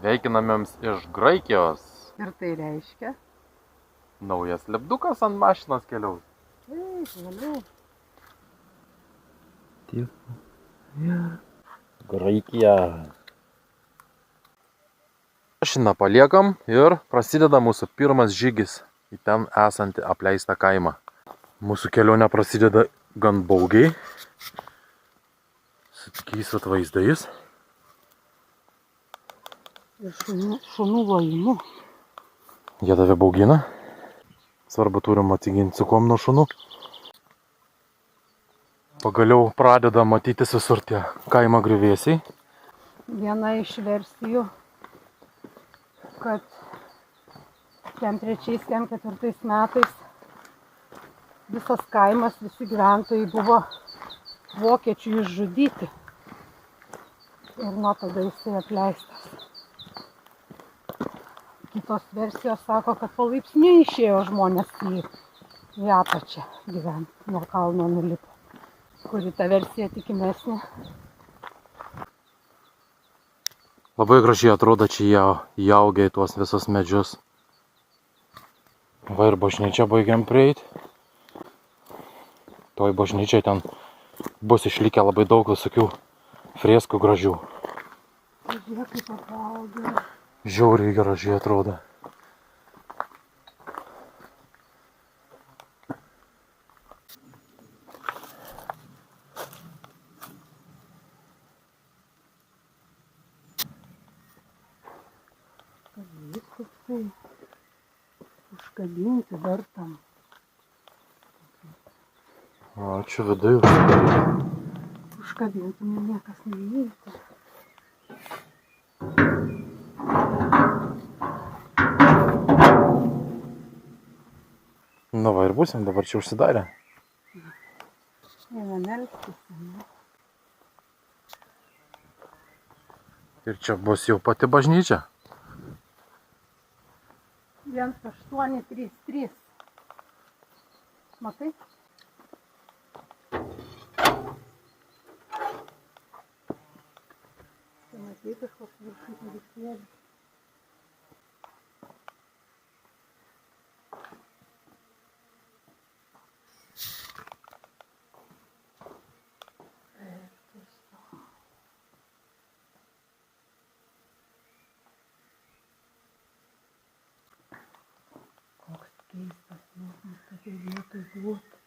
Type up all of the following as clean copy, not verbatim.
Sveikinamiems iš Graikijos. Ir tai reiškia? Naujas lipdukas ant mašinos keliaus. Vėliau. Graikija. Mašiną paliekam ir prasideda mūsų pirmas žygis į ten esantį apleistą kaimą. Mūsų kelionė prasideda gan baugiai, su tokiais atvaizdais. Ir šunų lojimu. Jie tave baugina. Svarbu turim atsiginti su kuom nuo šunų. Pagaliau pradeda matytis visur tie kaimo griuvėsiai. Viena iš versijų, kad ten 3-4 metais visas kaimas, visi gyventojai buvo vokiečių išžudyti. Ir nuo tada jisai apleistas. Kitos versijos sako, kad palaipsniui išėjo žmonės į apačią gyventi, nuo kalno nulipo. Kuri ta versija tikimesnė? Labai gražiai atrodo čia įaugę į tuos visus medžius. Va ir bažnyčią baigiam prieiti. Toj bažnyčiai ten bus išlikę labai daug visokių freskų gražių. Žiūrėk, kaip apaugę. Žiauriai gražiai atrodo. Jis toksai užkabinti dar tam. O čia vidai Užkabinti niekas neįeiti. Na va ir būsim, dabar čia užsidarę. Eina melstis, ne? Ir čia bus jau pati bažnyčia. 1833. Matai? Tai matai kažkoks viršutį visėlį. Koks keistas jausmas tokiai vietoj būti.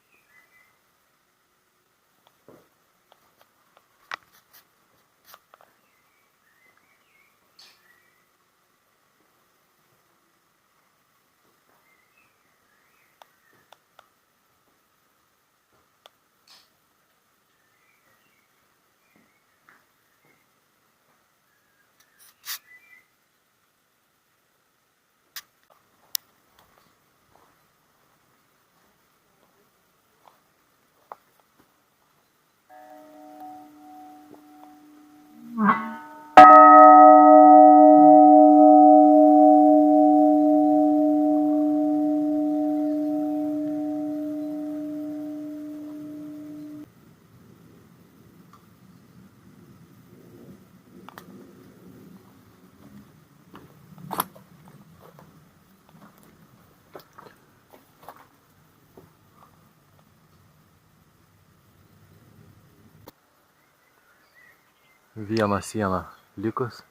Viena siena likus.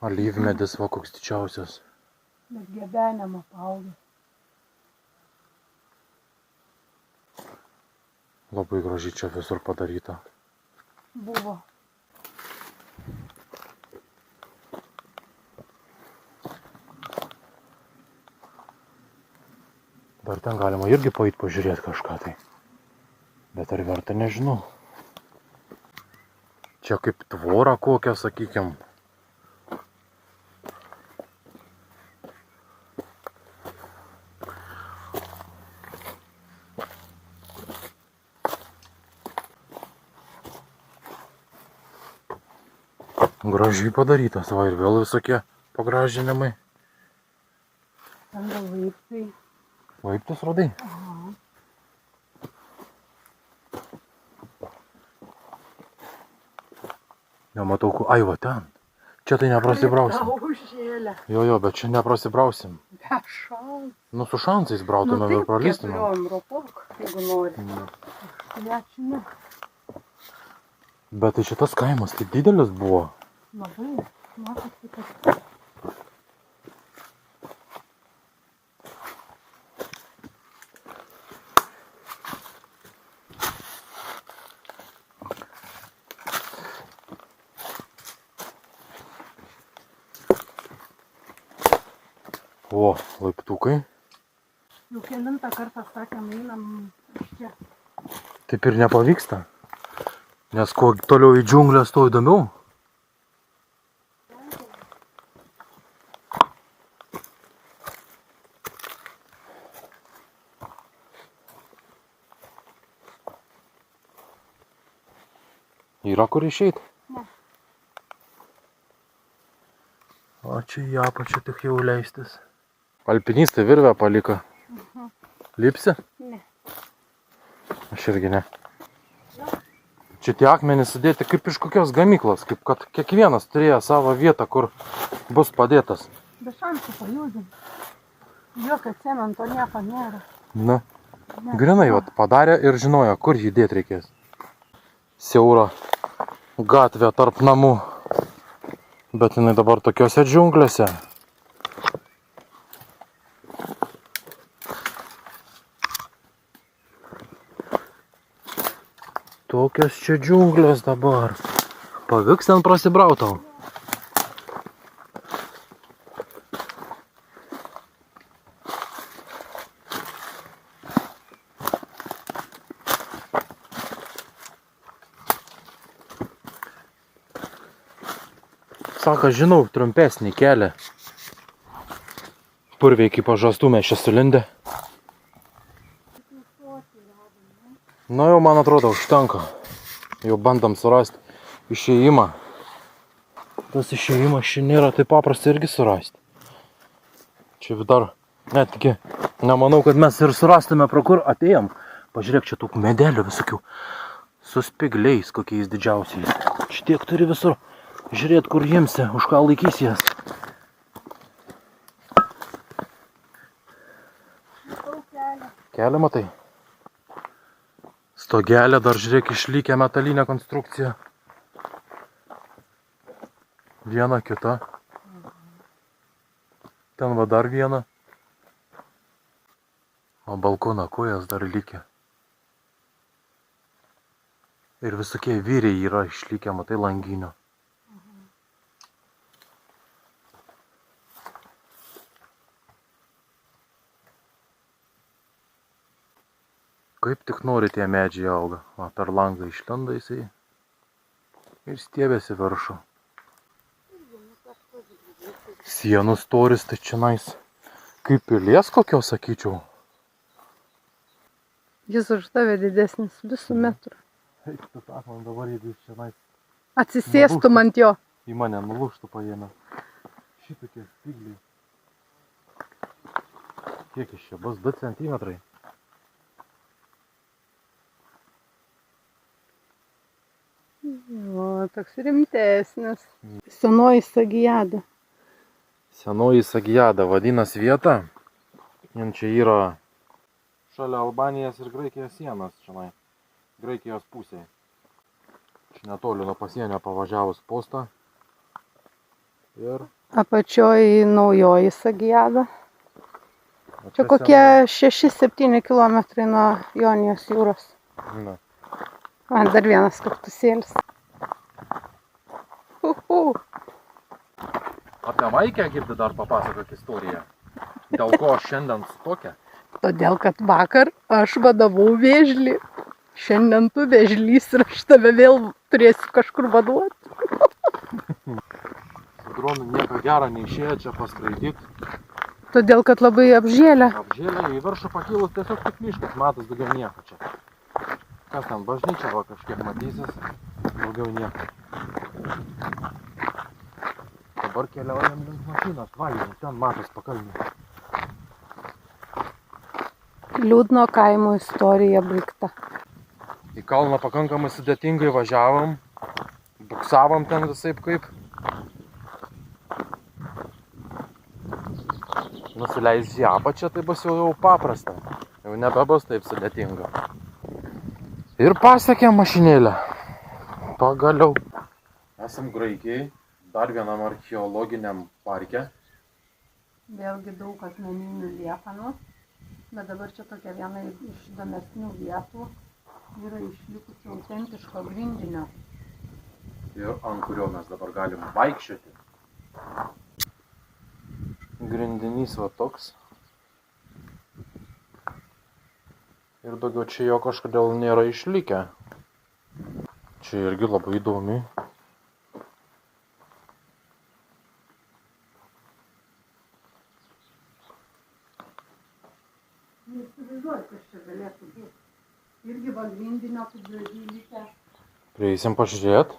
Alyvmedis va koks didžiausias. Bet gebenėm apaugęs. Labai gražiai čia visur padaryta. Buvo. Dar ten galima irgi paeit pažiūrėti kažką tai. Bet ar verta, nežinau. Čia kaip tvora kokia, sakykim. Gražiai padarytas, va ir vėl visokie pagražinimai. Ten gal laiptai. Laiptus radai? Aha. Nematau, ai va ten. Čia tai neprasibrausim. Užžėlė. Jo, bet čia neprasibrausim. Be šansų. Nu, su šansais brautume ir pralystume. Keturiom ropok, jeigu nori. Ačiū. Bet tai šitas kaimas tai didelis buvo. Labai. Matosi, kad... O, laiptukai. Jau kelintą kartą sakėm, einam iš čia. Taip ir nepavyksta. Nes kuo toliau į džiunglės, tuo įdomiau. Yra kur išeit? Ne. O čia į apačią tik jau leistis. Alpinistai virvę paliko. Lipsi? Ne. Aš irgi ne. Čia tie akmenys sudėti kaip iš kokios gamyklos, kaip kad kiekvienas turėjo savo vietą, kur bus padėtas. Be šansų pajudinti. Jokio cemento nieko nėra. Na, grinai vat padarė ir žinojo, kur jį dėti reikės. Siaura gatvė tarp namų, bet jinai dabar tokiose džiunglėse. Tokios čia džiunglės dabar. Pavyks ten prasibrautau. Sako, žinau, trumpesnį kelią. Purviai kaip pažastų mes čia sulindę. Na jau, man atrodo, užtenka. Jau bandom surasti išėjimą. Tas išėjimas čia nėra taip paprasta irgi surasti. Čia dar netgi nemanau, kad mes ir surastume, pro kur atėjom. Pažiūrėk, čia tų medelių visokių. Su spigliais kokiais didžiausiais. Šitiek turi visur. Žiūrėt, kur jimsi, už ką laikys jas. Kelią matai? Stogelė dar, žiūrėk, išlikę metalinė konstrukcija. Viena, kita. Ten va dar viena. O balkono kojas dar likę. Ir visokie vyriai yra išlikę, matai, langinio. Kaip tik nori tie medžiai auga. Va, per langą išlenda jisai ir stiebėsi viršų. Sienų storis tai čionais kaip pilies kokio, sakyčiau. Jis už tave didesnis, 2 metrų. Eik, tu tak, man dabar jeigu jis čionais Atsisėstum ant jo. į mane nulūžtų paėmę. Šitokie spigliai. Kiek iš čia bus? 2 centimetrai. O, toks rimtesnis. Senoji Sagijada. Senoji Sagijada vadinasi vieta. Jin čia yra šalia Albanijos ir Graikijos sienos čionai. Graikijos pusėje. Čia netoli nuo pasienio pavažiavus postą. Ir Apačioj naujoji Sagijada. Čia kokie 6-7 kilometrai nuo Jonijos jūros. Na. Man dar vienas kaktusėlis. Apie Maikę girdi dar papasakok istoriją. Dėl ko aš šiandien su tokia? Todėl, kad vakar aš vadovau vėžlį. Šiandien tu vėžlys ir aš tave vėl turėsiu kažkur vaduoti. Su dronu nieko gero neišėjo čia paskraidyti. Todėl, kad labai apžėlė. Apžėlė į viršų pakilus tiesiog tik miškas, matos daugiau nieko čia. Kas ten, bažnyčia va kažkiek matysis, daugiau nieko. Dabar keliaujam link mašinos, valgym, ten matos pakalnį. Liūdno kaimo istorija baigta. Į kalną pakankamai sudėtingai važiavom, buksavom ten visaip kaip. Nusileis į apačią, tai bus jau paprasta. Jau nebebus taip sudėtinga. Ir pasiekėm mašinėlę. Pagaliau. Esam Graikijai, dar vienam archeologiniam parke. Vėlgi daug akmeninių liekanų, bet dabar čia tokia viena iš įdomesnių vietų yra išlikusi autentiško grindinio. Ir ant kurio mes dabar galim vaikščioti. Grindinys va toks. Ir daugiau čia jo kažkodėl nėra išlikę. Čia irgi labai įdomi. Neįsivaizduoju, kas čia galėtų būti. Irgi va grindinio kaip gražiai likę. Prieisim pažiūrėt.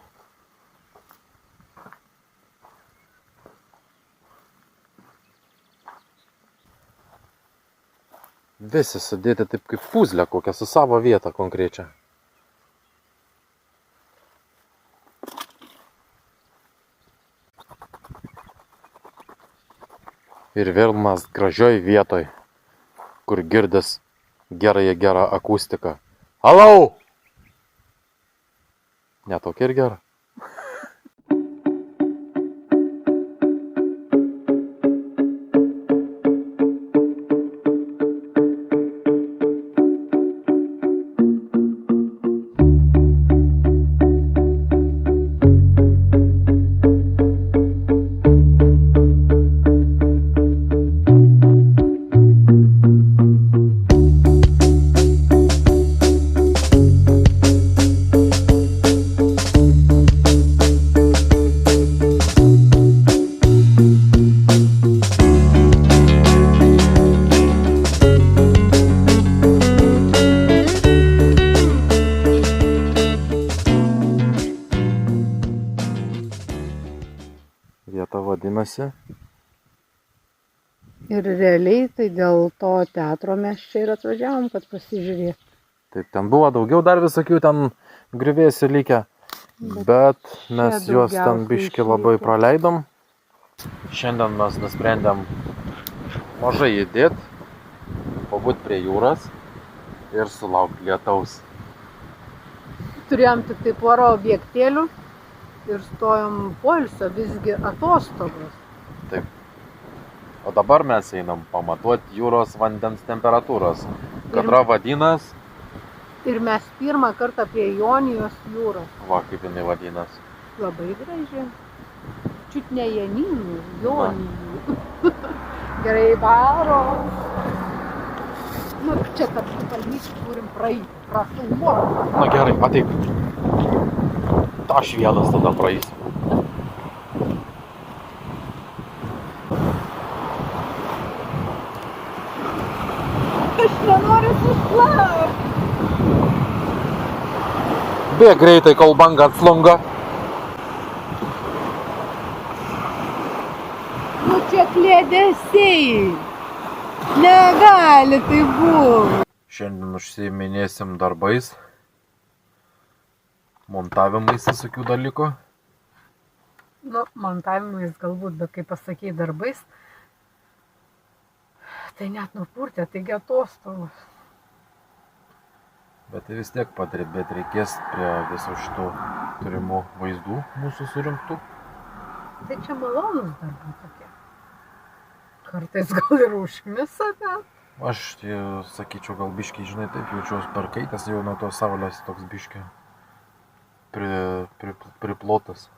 Visi sudėti taip kaip puzlę kokią, su savo vietą konkrečią. Ir vėl mes gražioj vietoj, kur girdis gerą akustiką. Alau! Ne tokia ir gera. Vieta vadinasi. Ir realiai tai dėl to teatro mes čia ir atvažiavom, kad pasižiūrėt. Taip, ten buvo daugiau dar visokių ten griuvėsių likę, bet mes juos ten biškį labai praleidom. Šiandien mes nusprendėm mažai judėt, pabūt prie jūros ir sulaukti lietaus. Turėjom tik tai porą objektėlių ir stojom poilsio, visgi atostogos. Taip. O dabar mes einam pamatuoti jūros vandens temperatūros. Kadra vadinas. Ir mes pirmą kartą prie Jonijos jūros. Va, kaip jinai vadinas. Labai graži. Čiut ne Janynų, Jonijų. Gerai varo. Nu, čia tarp kalnyčių turim praeiti, prafilmuoti. Na gerai, ateik. Aš vienas tada praeisiu. Aš nenoriu sušlapti. Bėk greitai, kol banga atslunga. Nu čia kliedesiai. Negali tai būti. Šiandien užsiiminėsim darbais. Montavimais visokių dalykų. Nu, montavimais galbūt, bet kaip pasakei darbais, tai net nupurtė, taigi atostogos. Bet tai vis tiek padirbėti reikės prie viso šitų turimų vaizdų mūsų surinktų. Tai čia malonus darbai tokie. Kartais gal ir užkmisa, bet... Aš sakyčiau, gal biškiai, žinai, taip jaučiuos perkaitęs jau nuo to saulės toks biškiai priplotas.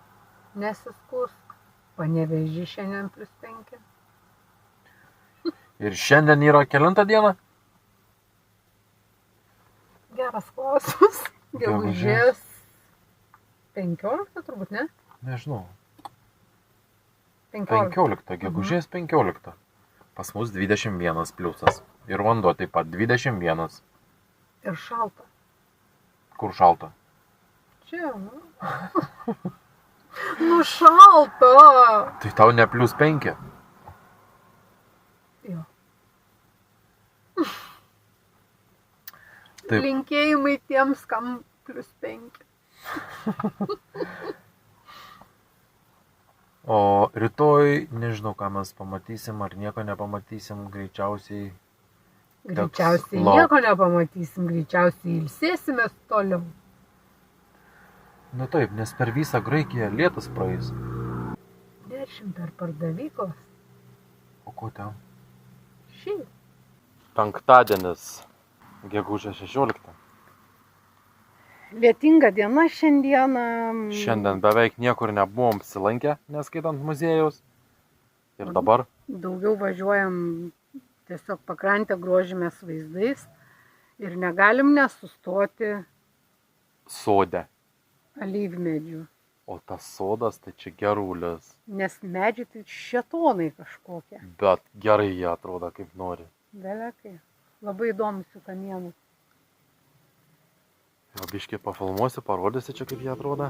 Nesiskusk. Panevėžy šiandien +5. Ir šiandien yra kelinta diena? Geras klausimas. Gegužės 15 turbūt, ne? Nežinau. 15. Gegužės 15. Pas mus 21 pliusas. Ir vanduo taip pat 21. Ir šalta. Kur šalta? Čia, nu. Nu šalta. Tai tau ne +5. Jo. Taip. Linkėjimai tiems, kam +5. O rytoj nežinau, ką mes pamatysim, ar nieko nepamatysim, greičiausiai. Greičiausiai laukt. nieko nepamatysim, greičiausiai ilsėsimės toliau. Nu taip, nes per visą Graikiją lietus praeis. 10 per pardavyklos. O ko ten? Šiaip. Penktadienis, gegužės 16. Lietinga diena šiandieną. Šiandien beveik niekur nebuvom apsilankę, neskaitant muziejaus. Ir dabar Daugiau važiuojam tiesiog pakrantę, grožimės vaizdais ir negalim nesustoti sode. alyvmedžių. O tas sodas tai čia gerulis. Nes medžiai tai šėtonai kažkokie. Bet gerai jie atrodo kaip nori. Belekai. Labai įdomus jų kamienas. Jau biškį pafilmuosiu, parodysiu čia kaip jie atrodo.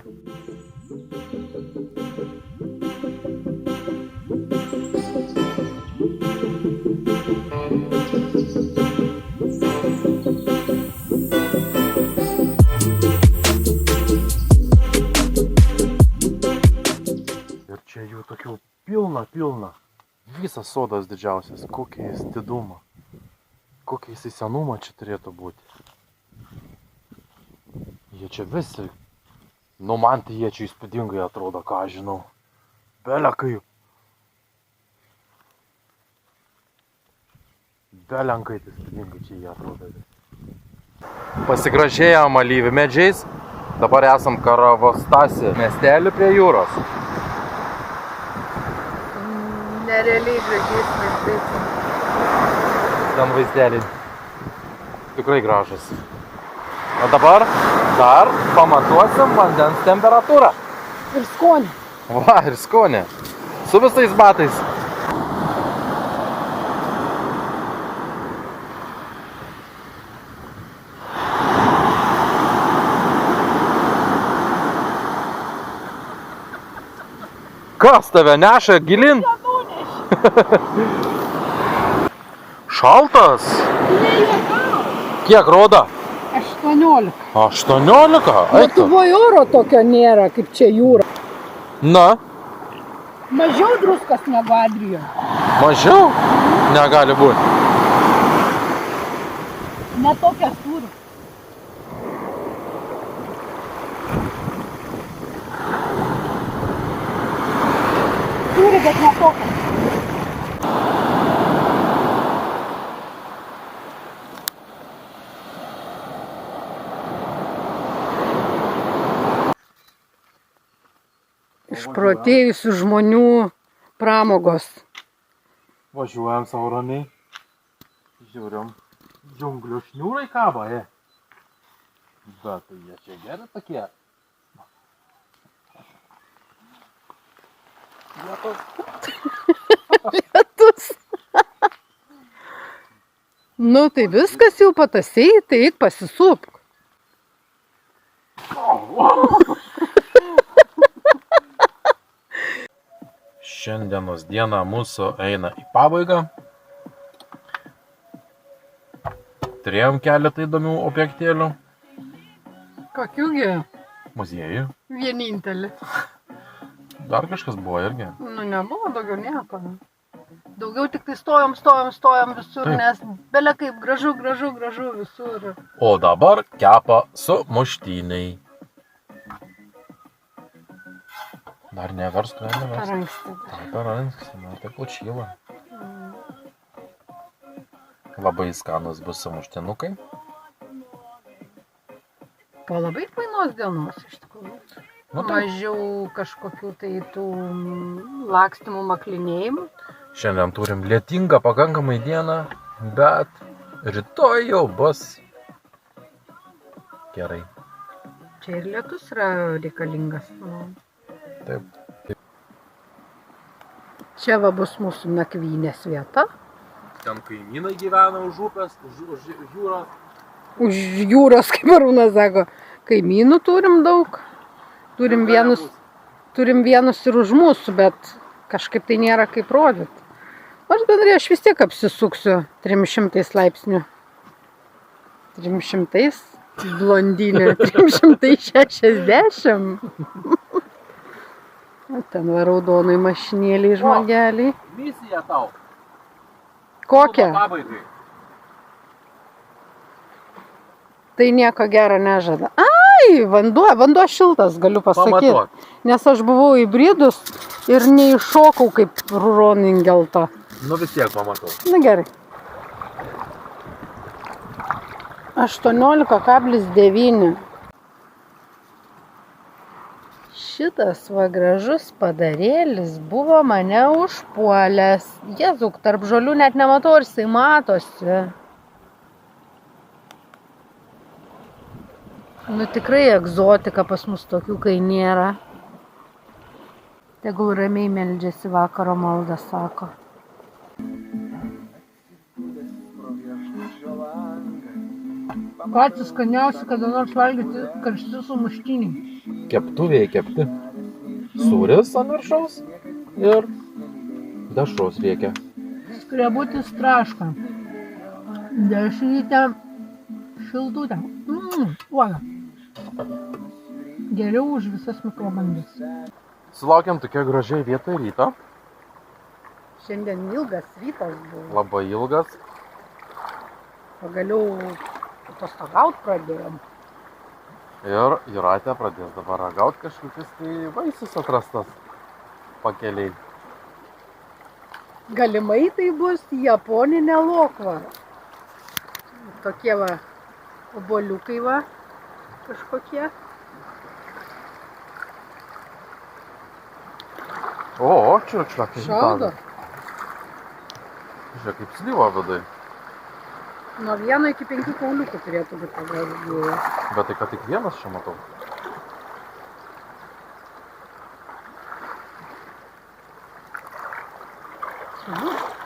Ir čia jų tokių pilna. Visas sodas didžiausias. Kokia jis didumą. Kokia jis senumą čia turėtų būti. Jie čia visi. Nu man tai jie čia įspūdingai atrodo, ką aš žinau. Belekai. Belenkai tai įspūdingai čia jie atrodo. Pasigražėjom alyvių medžiais. Dabar esam Karavastasi miestelį prie jūros. Nerealiai gražiais vaizdais. Ten vaizdeliai tikrai gražus. O dabar dar pamatuosim vandens temperatūrą. Ir skonį. Va, ir skonį. Su visais batais. Kas tave neša gilin? Šaltas? Kiek rodo? 18. 18? Eik tu. Lietuvoje oro tokio nėra, kaip čia jūra. Na, Mažiau druskas negu Adrijoje. mažiau? Negali būti. Ne tokia turi. Turi, bet ne tokia. Išprotėjusių žmonių pramogos. Važiuojam savo ramiai. Žiūrim. Džiunglių šniūrai kaba, Bet tai jie čia geri tokie. Lietus. Nu tai viskas jau patasiai, tai eik pasisupk. Šiandienos diena mūsų eina į pabaigą. Turėjom keletą įdomių objektėlių. Kokiųgi? Muziejų. Vienintelį. Dar kažkas buvo irgi. Nu nebuvo daugiau nieko. Daugiau tik tai stojom visur, Taip. nes bele kaip gražu visur. O dabar kepa su muštyniai. Dar neverstų, Per anksti. Per anksti, tai pučyla. Labai skanus bus sumuštinukai. Po labai painos dienos iš tikrųjų. Nu, taip. Mažiau kažkokių tai tų lakstimų maklinėjimų. Šiandien turim lietingą pakankamai dieną, bet rytoj jau bus gerai. Čia ir lietus yra reikalingas. Taip. Čia va bus mūsų nakvynės vieta. Ten kaimynai gyvena už upės, už jūros. Už jūros, kaip Arūnas sako, kaimynų turim daug. Turim vienus ir už mūsų, bet kažkaip tai nėra kaip rodyti. Aš bendrai vis tiek apsisuksiu 300 laipsnių. 300 blondinė, 360. O ten va raudonai mašinėliai žmogeliai. Misija tau. Kokia? Pabaigai. Tai nieko gero nežada. Ai, vanduo šiltas, galiu pasakyti. Pamatuok. Nes aš buvau įbridus ir neiššokau kaip Roningelta. Nu vis tiek pamatau. Na gerai. 18,9. Šitas va gražus padarėlis buvo mane užpuolęs. Jėzuk, tarp žolių net nematau, ar jisai matosi. Nu tikrai egzotika pas mus tokių, kai nėra. Tegul ramiai meldžiasi vakaro maldą, sako. Patys skaniausi, kada nors valgyti karšti sumuštiniai. Keptuvėje kepti. Sūris ant viršaus ir dešros reikia. Skrebutis traška. Dešrytę šiltutę. Uoga. Geriau už visas mikrobangės. Sulaukėm tokia gražiai vietoj ryto. Šiandien ilgas rytas buvo. Labai ilgas. Pagaliau atostogaut pradėjom. Ir Jūratė pradės dabar ragaut kažkokius tai vaisius atrastas pakeliai. Galimai tai bus japoninė lokvara. Tokie va obuoliukai va kažkokie. O, čiurkšlė, kaip Šaudo. Žiūrėk, kaip slyva vidai. Nuo 1 iki 5 kauliukų turėtų būti pagalbėję. Bet tai kad tik vienas čia matau.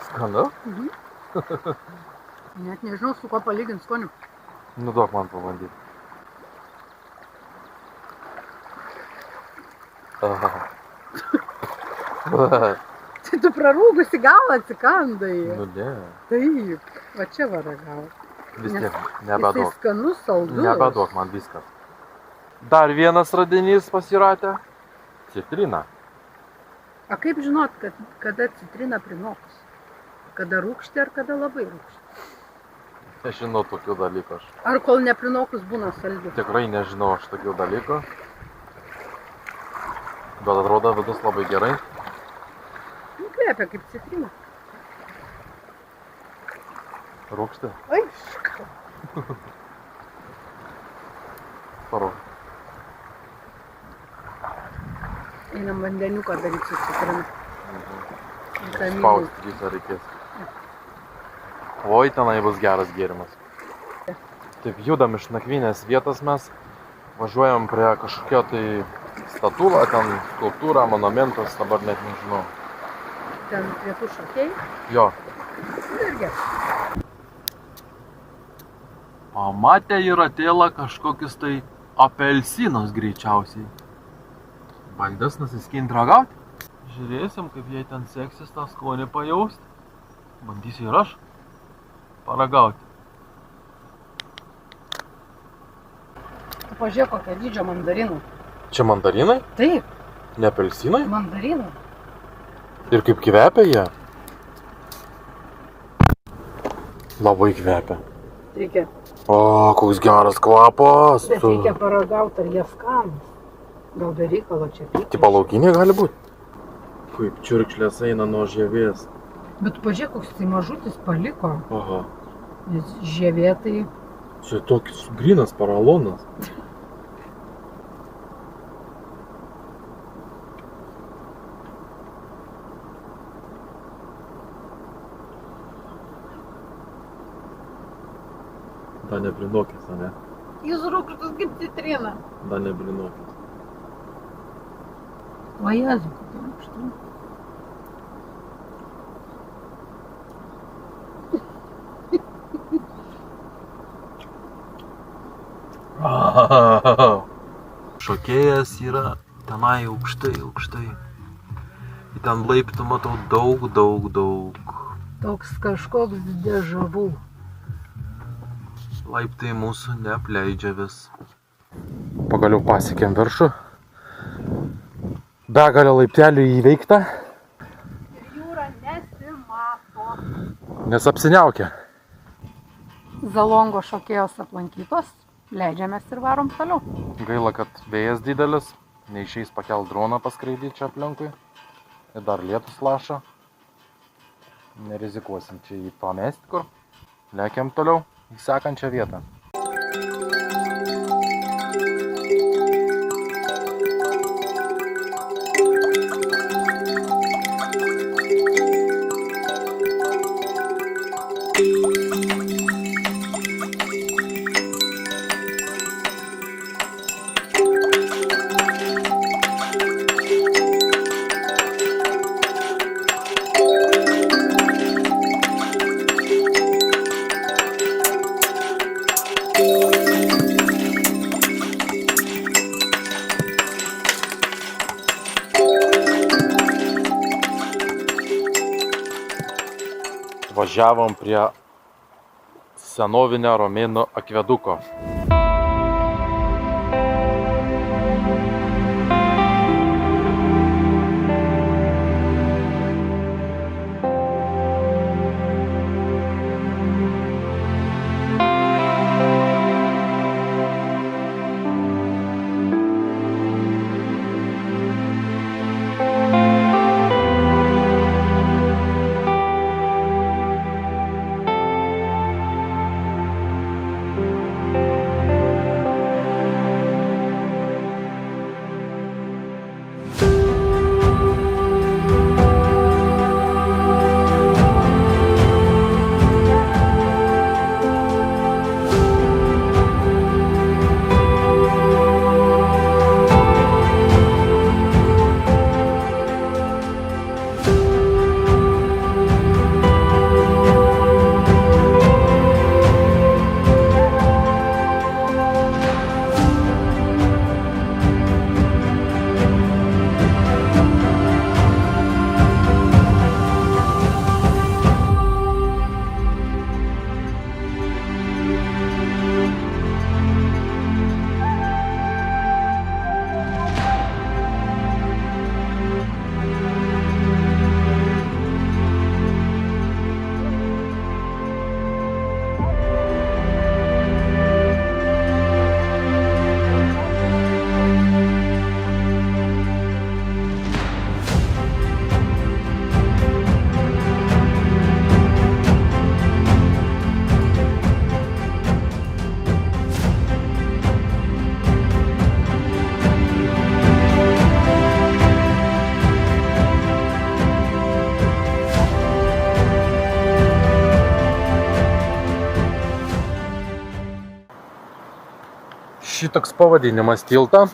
Skanu? Net nežinau, su kuo palygint skoniu. Nu duok man pabandyti. Tai tu prarūgusi galą atsikandai. Nu ne. Taip, va čia va ragau. Vis tiek, Jisai nebeduok. skanus, saldus. Nebeduok man viskas. Dar vienas radinys pas Jūratę. Citrina. A kaip žinot, kada citrina prinokus? Kada rūgštė ar kada labai rūgštė? Nežinau tokių dalykų aš. Ar kol neprinokus būna saldi? Tikrai nežinau aš tokių dalykų. Bet atrodo vidus labai gerai. Nu, kvepia kaip citrina. Rūgštė. Ai, Parūk. einam vandeniuką daryti su citrina. Vitaminų. Spausti visą reikės. Oi, tenai bus geras gėrimas. Taip, judam iš nakvynės vietos mes. Važiuojam prie kažkokio tai statulą, ten skulptūrą, monumentas, dabar net nežinau. Ten prie tų šakiai. Jo. Irgi. Pamatė Jūratėlą kažkokius tai apelsinus greičiausiai. Bandys nusiskint ragauti. Žiūrėsim, kaip jai ten seksis tą skonį pajausti. Bandysiu ir aš paragauti. Tu pažiūrėk, kokią dydžio mandarinų. Čia mandarinai? Taip, Ne apelsinai? mandarinų. Ir kaip kvepia jie? Labai kvepia. Reikia, O, koks geras kvapas. bet reikia paragauti, ar jie skanus. Gal be reikalo čia reikia. Tipo laukinė gali būti? Kaip čiurkšlės eina nuo žievės. Bet pažiūrėk, koks tai mažutis paliko. Aha. Nes žievė tai... Čia tokis grynas paralonas. Da nebrinokis, ane? Jis rūgštus kaip citrina. Da nebrinokis. O Jėzu, kokia rūgštų. Šokėjas yra tenai aukštai. Į ten laiptų matau daug. Toks kažkoks dežavu. Laiptai mūsų neapleidžia vis. Pagaliau pasiekėm viršų. Begalė laiptelių įveikta. Ir jūra nesimato. Nes apsiniaukia. Zalongo šokėjos aplankytos. Leidžiamės ir varom toliau. Gaila, kad vėjas didelis. Neišeis pakelt droną paskraidyti čia aplinkui. Ir dar lietus laša. Nerizikuosim čia jį pamesti kur. Lekiam toliau į sekančią vietą. Važiavom prie senovinio romėnų akveduko. Šitoks pavadinimas tilto.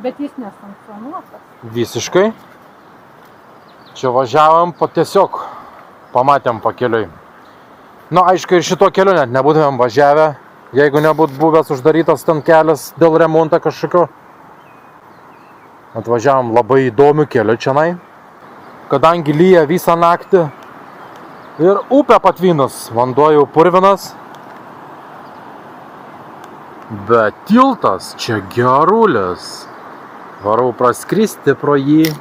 Bet jis nesankcionuotas. Visiškai. Čia važiavom tiesiog pamatėm pakeliui. Nu, aišku, ir šito keliu net nebūtumėm važiavę, jeigu nebūtų buvęs uždarytas ten kelias dėl remonto kažkokio. Atvažiavom labai įdomių kelių čionai, kadangi lyja visą naktį ir upė patvynus, vanduo jau purvinas. Bet tiltas čia gerulis. Varau praskristi pro jį.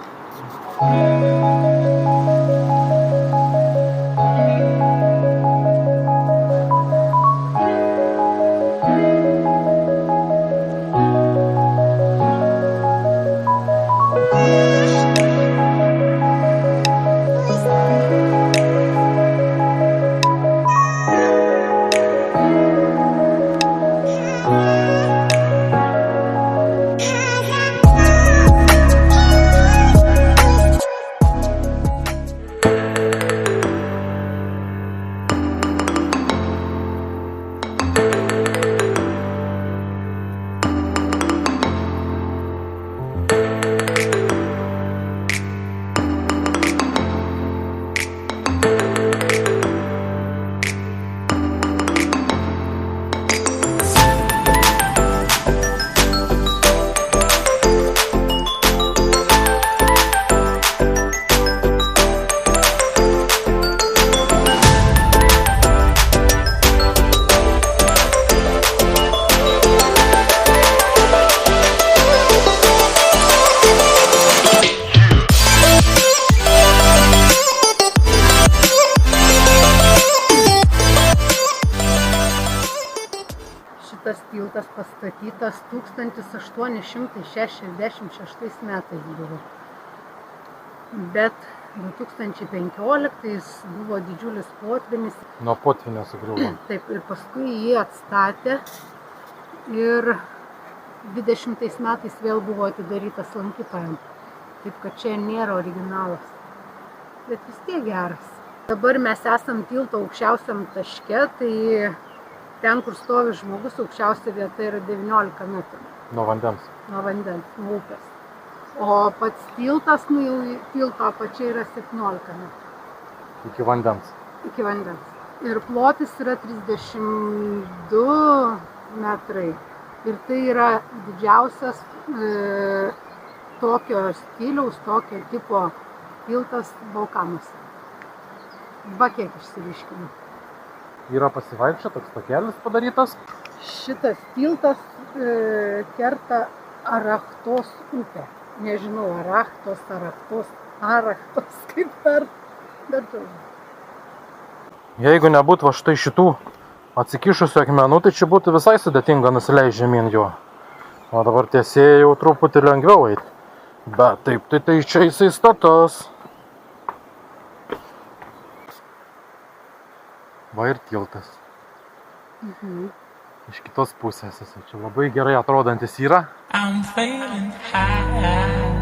tiltas pastatytas 1866 metais buvo. Bet 2015 buvo didžiulis potvynis. Nuo potvynio sugriuvo. Taip, ir paskui jį atstatė ir 20 metais vėl buvo atidarytas lankytojams. Taip, kad čia nėra originalas. Bet vis tiek geras. Dabar mes esam tilto aukščiausiam taške, tai ten, kur stovi žmogus, aukščiausia vieta yra 19 metrų. Nuo vandens. Nuo vandens, nuo upės. O pats tiltas, jau tilto apačia yra 17 metrų. Iki vandens. Iki vandens. Ir plotis yra 32 metrai. Ir tai yra didžiausias tokio stiliaus, tokio tipo tiltas Balkanuose. Va kiek išsiryškino. Yra pasivaikščio, toks takelis padarytas. Šitas tiltas kerta Arachtos upę. Nežinau, Arachtos, kaip tart, bet žodžiu. Jeigu nebūtų va štai šitų atsikišusių akmenų, tai čia būtų visai sudėtinga nusileist žemyn jo. O dabar tiesiai jau truputį lengviau eiti. Bet taip, tai čia jisai status. Va ir tiltas. Iš kitos pusės jisai čia labai gerai atrodantis yra. I'm feeling high.